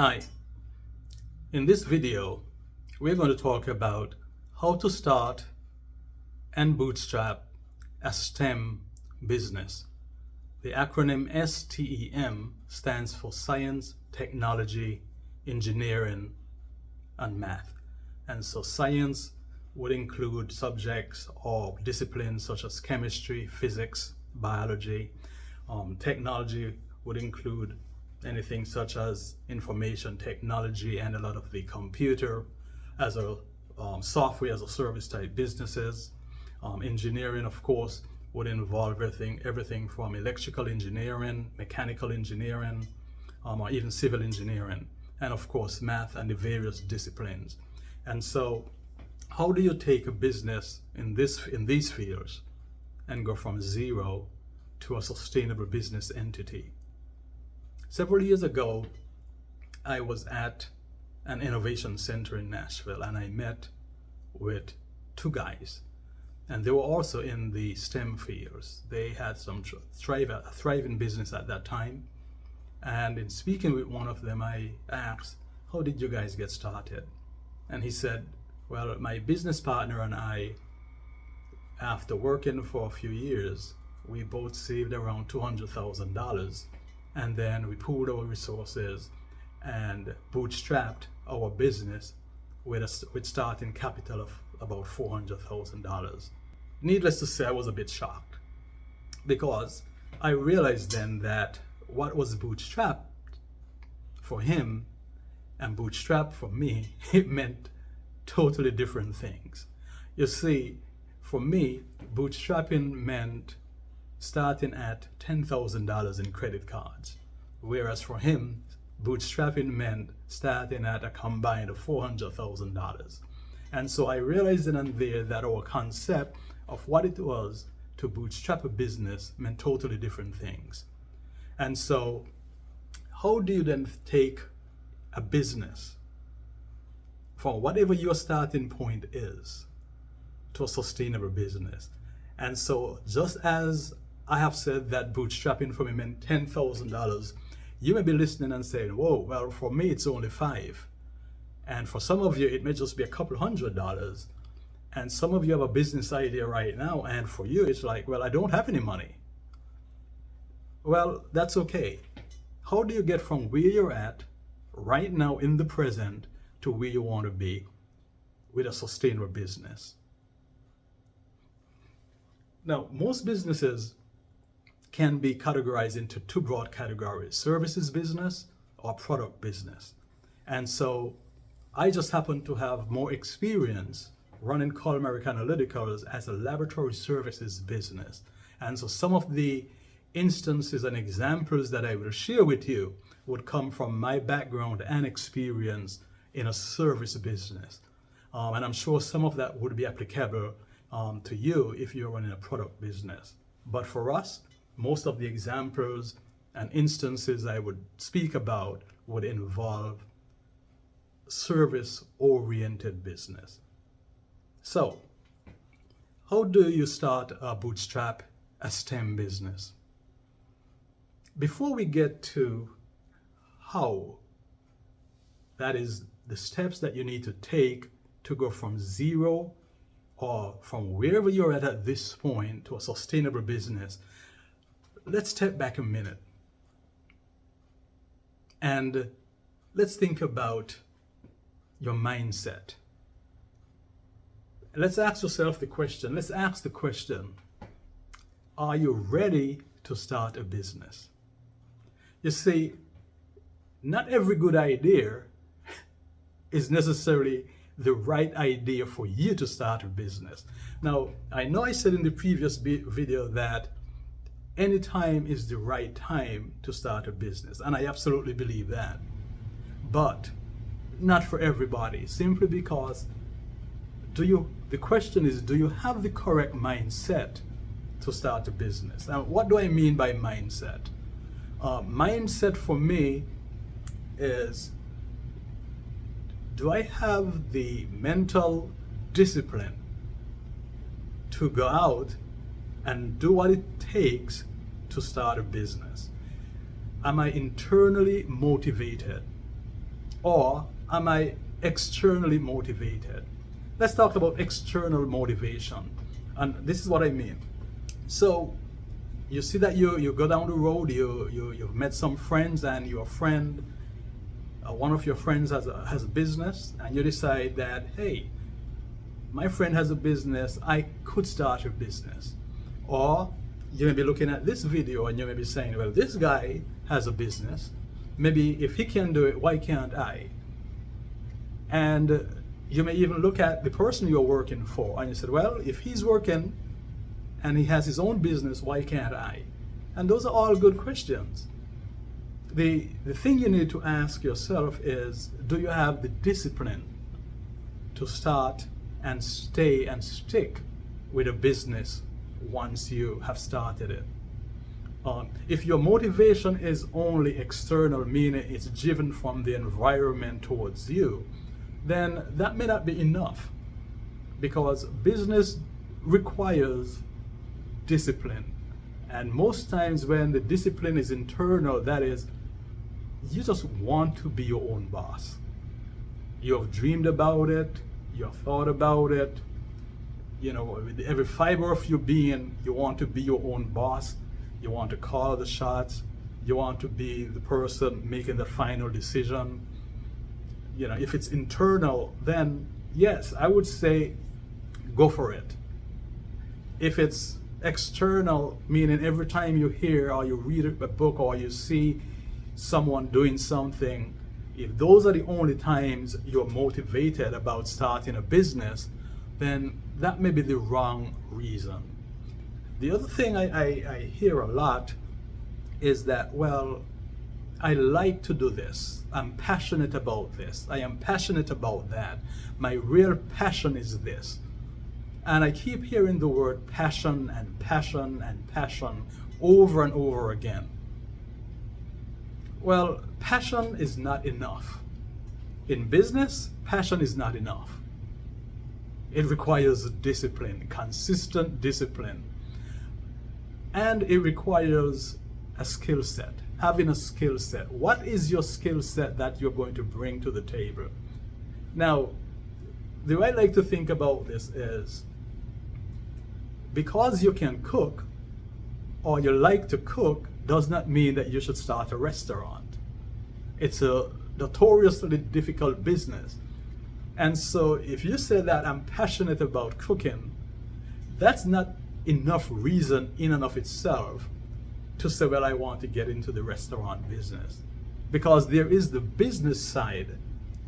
Hi, in this video we're going to talk about how to start and bootstrap a STEM business. The acronym STEM stands for Science, Technology, Engineering, and Math. And so science would include subjects or disciplines such as chemistry, physics, biology. Technology would include anything such as information technology and a lot of the computer as a software as a service type businesses. Engineering, of course, would involve everything from electrical engineering, mechanical engineering, or even civil engineering, and of course math and the various disciplines. And so how do you take a business in these fields and go from zero to a sustainable business entity? Several years ago, I was at an innovation center in Nashville and I met with two guys, and they were also in the STEM fields. They had some thriving business at that time. And in speaking with one of them, I asked, how did you guys get started? And he said, well, my business partner and I, after working for a few years, we both saved around $200,000. And then we pooled our resources and bootstrapped our business with starting capital of about $400,000. Needless to say, I was a bit shocked because I realized then that what was bootstrapped for him and bootstrap for me, it meant totally different things. You see, for me, bootstrapping meant starting at $10,000 in credit cards, whereas for him, bootstrapping meant starting at a combined of $400,000. And so I realized then and there that our concept of what it was to bootstrap a business meant totally different things. And so how do you then take a business from whatever your starting point is to a sustainable business? And so just as I have said that bootstrapping for me meant $10,000, you may be listening and saying, whoa, well, for me, it's only $5,000. And for some of you, it may just be a couple $100. And some of you have a business idea right now. And for you, it's like, well, I don't have any money. Well, that's okay. How do you get from where you're at right now in the present to where you want to be with a sustainable business? Now, most businesses can be categorized into two broad categories: services business or product business. And so I just happen to have more experience running Colmaric Analyticals as a laboratory services business. And so some of the instances and examples that I will share with you would come from my background and experience in a service business. And I'm sure some of that would be applicable to you if you're running a product business. But for us, most of the examples and instances I would speak about would involve service-oriented business. So, how do you start a bootstrap, a STEM business? Before we get to how, that is the steps that you need to take to go from zero or from wherever you're at this point to a sustainable business, let's step back a minute and let's think about your mindset. Let's ask yourself the question, let's ask the question, are you ready to start a business? You see, not every good idea is necessarily the right idea for you to start a business. Now, I know I said in the previous video that any time is the right time to start a business, and I absolutely believe that. But not for everybody, simply because the question is, do you have the correct mindset to start a business? Now, what do I mean by mindset? Mindset for me is, do I have the mental discipline to go out and do what it takes to start a business? Am I internally motivated or am I externally motivated? Let's talk about external motivation. And this is what I mean. So you see that you go down the road, you've met some friends, and your friend, one of your friends has a business, and you decide that, hey, my friend has a business, I could start a business. Or you may be looking at this video and you may be saying, well, this guy has a business. Maybe if he can do it, why can't I? And you may even look at the person you're working for and you said, well, if he's working and he has his own business, why can't I? And those are all good questions. The thing you need to ask yourself is, do you have the discipline to start and stay and stick with a business once you have started it? If your motivation is only external, meaning it's driven from the environment towards you, then that may not be enough, because business requires discipline. And most times when the discipline is internal, that is, you just want to be your own boss. You have dreamed about it, you have thought about it, you know, with every fiber of your being, you want to be your own boss. You want to call the shots. You want to be the person making the final decision. You know, if it's internal, then yes, I would say go for it. If it's external, meaning every time you hear or you read a book or you see someone doing something, if those are the only times you're motivated about starting a business, then that may be the wrong reason. The other thing I hear a lot is that, well, I like to do this. I'm passionate about this. I am passionate about that. My real passion is this. And I keep hearing the word passion and passion and passion over and over again. Well, passion is not enough. In business, passion is not enough. It requires discipline, consistent discipline. And it requires a skill set, having a skill set. What is your skill set that you're going to bring to the table? Now, the way I like to think about this is, because you can cook or you like to cook does not mean that you should start a restaurant. It's a notoriously difficult business. And so if you say that I'm passionate about cooking, that's not enough reason in and of itself to say, well, I want to get into the restaurant business. Because there is the business side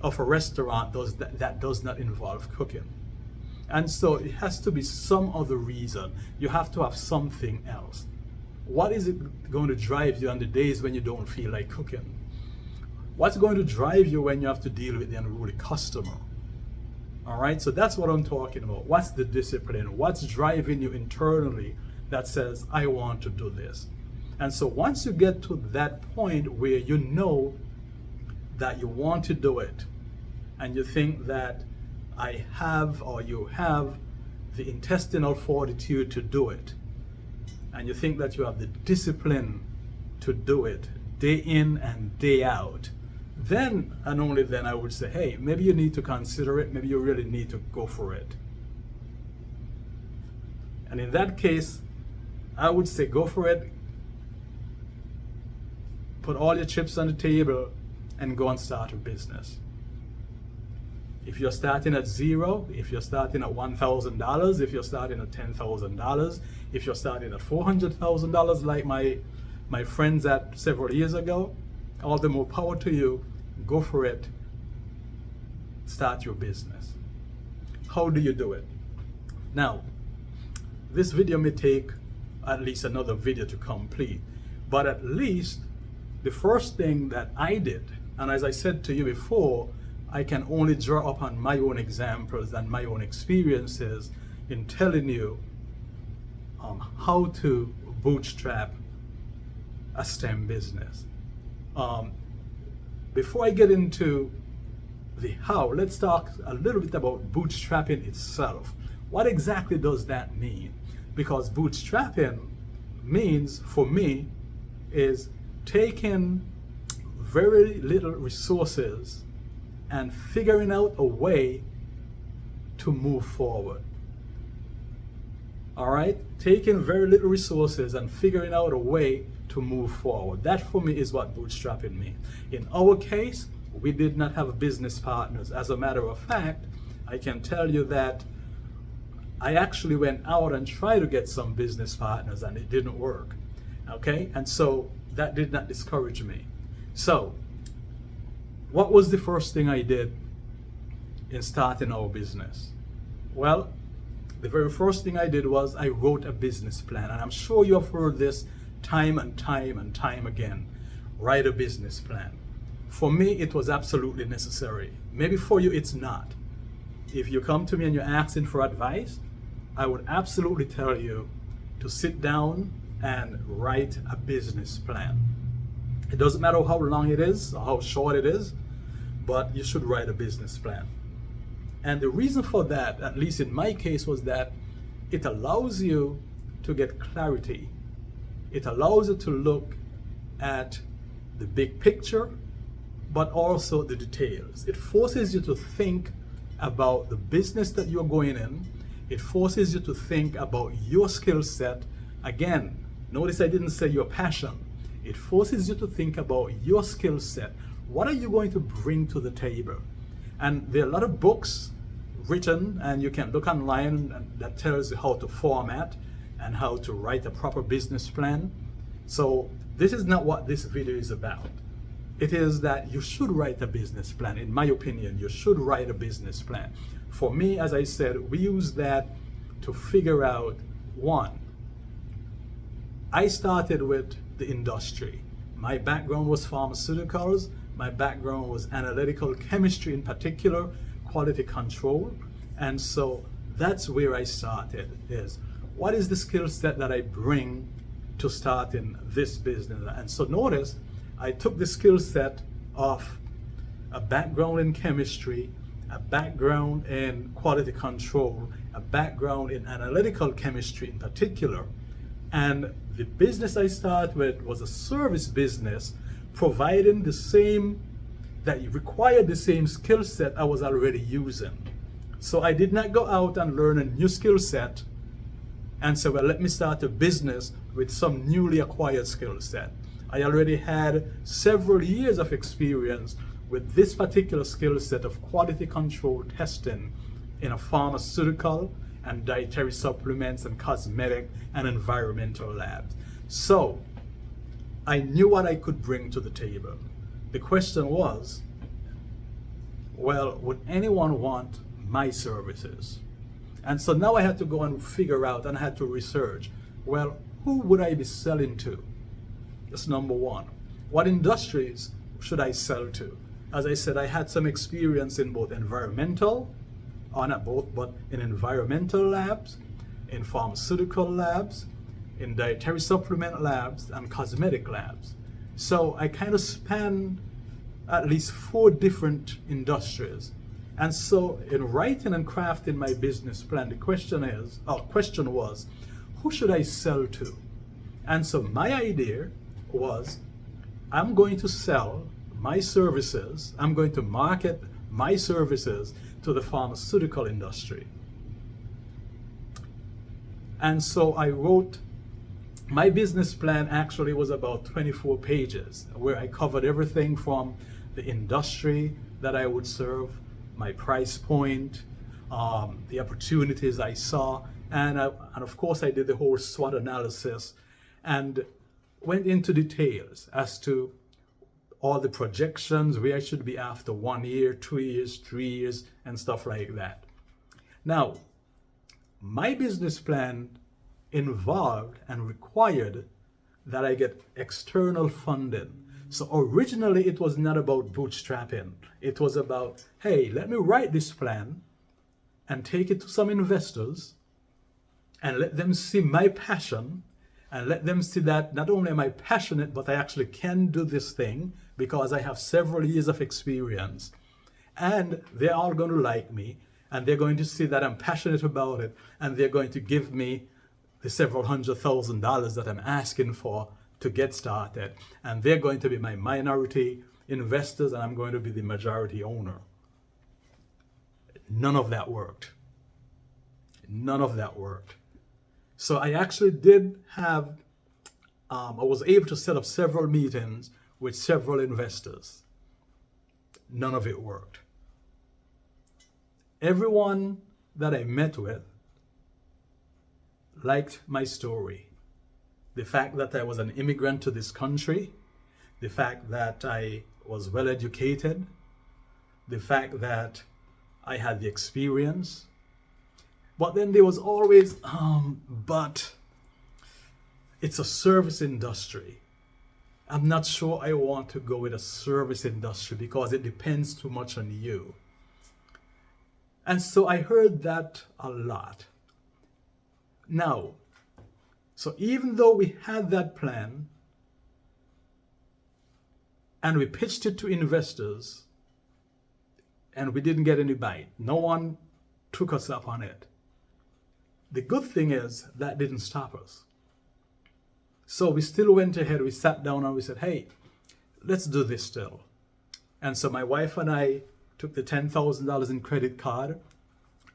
of a restaurant that does not involve cooking. And so it has to be some other reason. You have to have something else. What is it going to drive you on the days when you don't feel like cooking? What's going to drive you when you have to deal with the unruly customer? All right, so that's what I'm talking about. What's the discipline? What's driving you internally that says, I want to do this? And so once you get to that point where you know that you want to do it, and you think that I have, or you have, the intestinal fortitude to do it, and you think that you have the discipline to do it day in and day out, then and only then I would say, hey, maybe you need to consider it, maybe you really need to go for it. And in that case, I would say go for it, put all your chips on the table, and go and start a business. If you're starting at zero, if you're starting at $1,000, if you're starting at $10,000, if you're starting at $400,000 like my friends at several years ago, all the more power to you. Go for it. Start your business. How do you do it? Now, this video may take at least another video to complete, but at least the first thing that I did, and as I said to you before, I can only draw upon my own examples and my own experiences in telling you how to bootstrap a STEM business. Before I get into the how, let's talk a little bit about bootstrapping itself. What exactly does that mean? Because bootstrapping means, for me, is taking very little resources and figuring out a way to move forward. All right, taking very little resources and figuring out a way to move forward. That for me is what bootstrapping means. In our case, we did not have business partners. As a matter of fact, I can tell you that I actually went out and tried to get some business partners and it didn't work. Okay, and so that did not discourage me. So what was the first thing I did in starting our business? Well, the very first thing I did was I wrote a business plan, and I'm sure you have heard this time and time and time again. Write a business plan. For me, it was absolutely necessary. Maybe for you, it's not. If you come to me and you're asking for advice, I would absolutely tell you to sit down and write a business plan. It doesn't matter how long it is or how short it is, but you should write a business plan. And the reason for that, at least in my case, was that it allows you to get clarity. It allows you to look at the big picture, but also the details. It forces you to think about the business that you're going in. It forces you to think about your skill set. Again, notice I didn't say your passion. It forces you to think about your skill set. What are you going to bring to the table? And there are a lot of books written, and you can look online that tells you how to format and how to write a proper business plan. So this is not what this video is about. It is that you should write a business plan. In my opinion, you should write a business plan. For me, as I said, we use that to figure out, one, I started with the industry. My background was pharmaceuticals. My background was analytical chemistry, in particular, quality control. And so that's where I started, is what is the skill set that I bring to starting this business? And so notice, I took the skill set of a background in chemistry, a background in quality control, a background in analytical chemistry in particular. And the business I started with was a service business providing the same, that required the same skill set I was already using. So I did not go out and learn a new skill set and say, well, let me start a business with some newly acquired skill set. I already had several years of experience with this particular skill set of quality control testing in a pharmaceutical and dietary supplements and cosmetic and environmental labs. So I knew what I could bring to the table. The question was, well, would anyone want my services? And so now I had to go and figure out, and I had to research, well, who would I be selling to? That's number one. What industries should I sell to? As I said, I had some experience in both environmental, or not both, but in environmental labs, in pharmaceutical labs, in dietary supplement labs, and cosmetic labs. So I kind of spanned at least 4 different industries. And so in writing and crafting my business plan, the question was, who should I sell to? And so my idea was, I'm going to sell my services, I'm going to market my services to the pharmaceutical industry. And so I wrote, my business plan actually was about 24 pages, where I covered everything from the industry that I would serve, my price point, the opportunities I saw, and of course I did the whole SWOT analysis and went into details as to all the projections, where I should be after 1 year, 2 years, 3 years, and stuff like that. Now, my business plan involved and required that I get external funding. So originally it was not about bootstrapping. It was about, hey, let me write this plan and take it to some investors and let them see my passion and let them see that not only am I passionate, but I actually can do this thing because I have several years of experience. And they're all going to like me, and they're going to see that I'm passionate about it, and they're going to give me the several $100,000 that I'm asking for to get started. And they're going to be my minority investors, and I'm going to be the majority owner. None of that worked. None of that worked. So I actually did have, I was able to set up several meetings with several investors. None of it worked. Everyone that I met with liked my story. The fact that I was an immigrant to this country, the fact that I was well educated, the fact that I had the experience. But then there was always, but it's a service industry. I'm not sure I want to go with a service industry because it depends too much on you. And so I heard that a lot. Now, so even though we had that plan and we pitched it to investors and we didn't get any bite, no one took us up on it. The good thing is that didn't stop us. So we still went ahead, we sat down and we said, hey, let's do this still. And so my wife and I took the $10,000 in credit card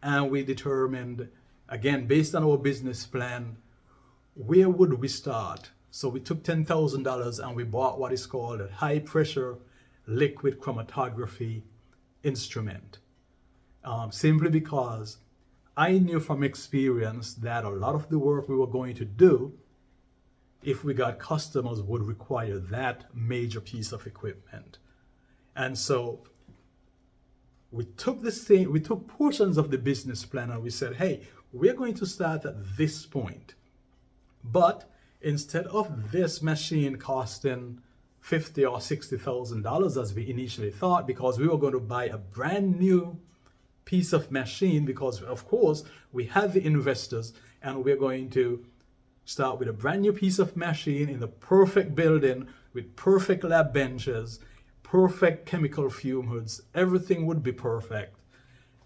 and we determined, again, based on our business plan, where would we start? So we took $10,000 and we bought what is called a high pressure liquid chromatography instrument. Simply because I knew from experience that a lot of the work we were going to do, if we got customers, would require that major piece of equipment. And so we took portions of the business plan and we said, hey, we're going to start at this point. But instead of this machine costing $50,000 or $60,000 as we initially thought, because we were going to buy a brand new piece of machine, because of course we had the investors and we're going to start with a brand new piece of machine in the perfect building with perfect lab benches, perfect chemical fume hoods, everything would be perfect.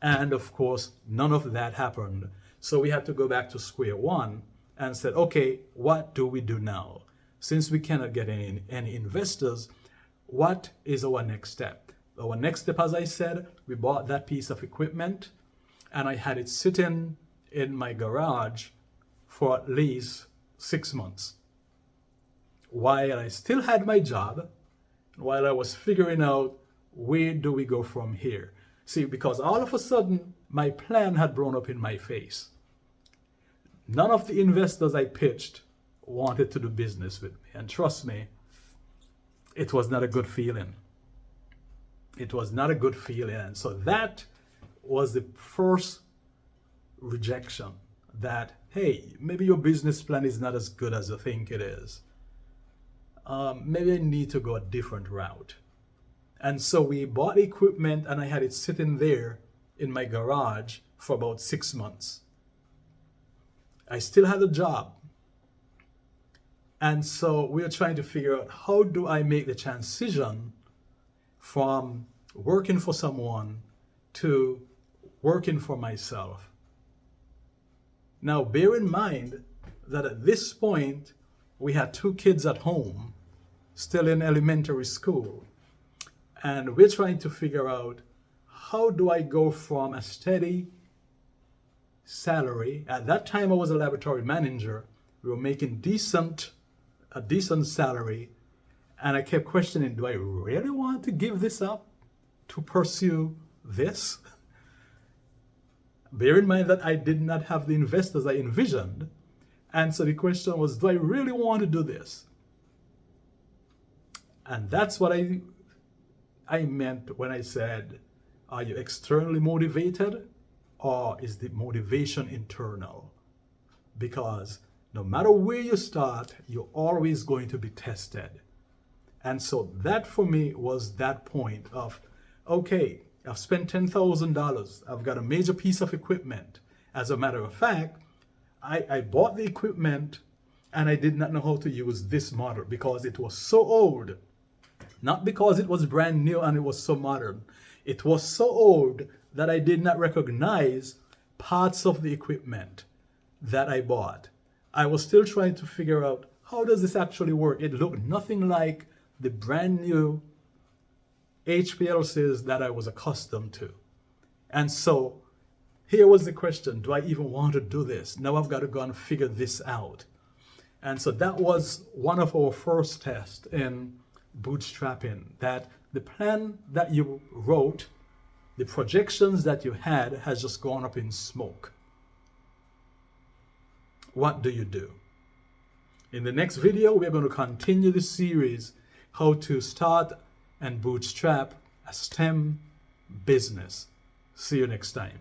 And of course, none of that happened. So we had to go back to square one and said, okay, what do we do now? Since we cannot get any investors, what is our next step? Our next step, as I said, we bought that piece of equipment and I had it sitting in my garage for at least 6 months. While I still had my job, while I was figuring out where do we go from here. See, because all of a sudden, my plan had blown up in my face. None of the investors I pitched wanted to do business with me. And trust me, it was not a good feeling. It was not a good feeling. And so that was the first rejection that, hey, maybe your business plan is not as good as you think it is. Maybe I need to go a different route. And so we bought equipment and I had it sitting there in my garage for about 6 months. I still had a job. And so we were trying to figure out, how do I make the transition from working for someone to working for myself? Now, bear in mind that at this point, we had 2 kids at home, still in elementary school. And we're trying to figure out, how do I go from a steady salary? At that time, I was a laboratory manager. We were making a decent salary. And I kept questioning, do I really want to give this up to pursue this? Bear in mind that I did not have the investors I envisioned. And so the question was, do I really want to do this? And that's what I meant when I said, are you externally motivated or is the motivation internal? Because no matter where you start, you're always going to be tested. And so that for me was that point of, okay, I've spent $10,000. I've got a major piece of equipment. As a matter of fact, I bought the equipment and I did not know how to use this model because it was so old. Not because it was brand new and it was so modern. It was so old that I did not recognize parts of the equipment that I bought. I was still trying to figure out, how does this actually work? It looked nothing like the brand new HPLCs that I was accustomed to. And so here was the question, do I even want to do this? Now I've got to go and figure this out. And so that was one of our first tests in bootstrapping, that the plan that you wrote, the projections that you had has just gone up in smoke. What do you do? In the next video, we're going to continue the series, how to start and bootstrap a STEM business. See you next time.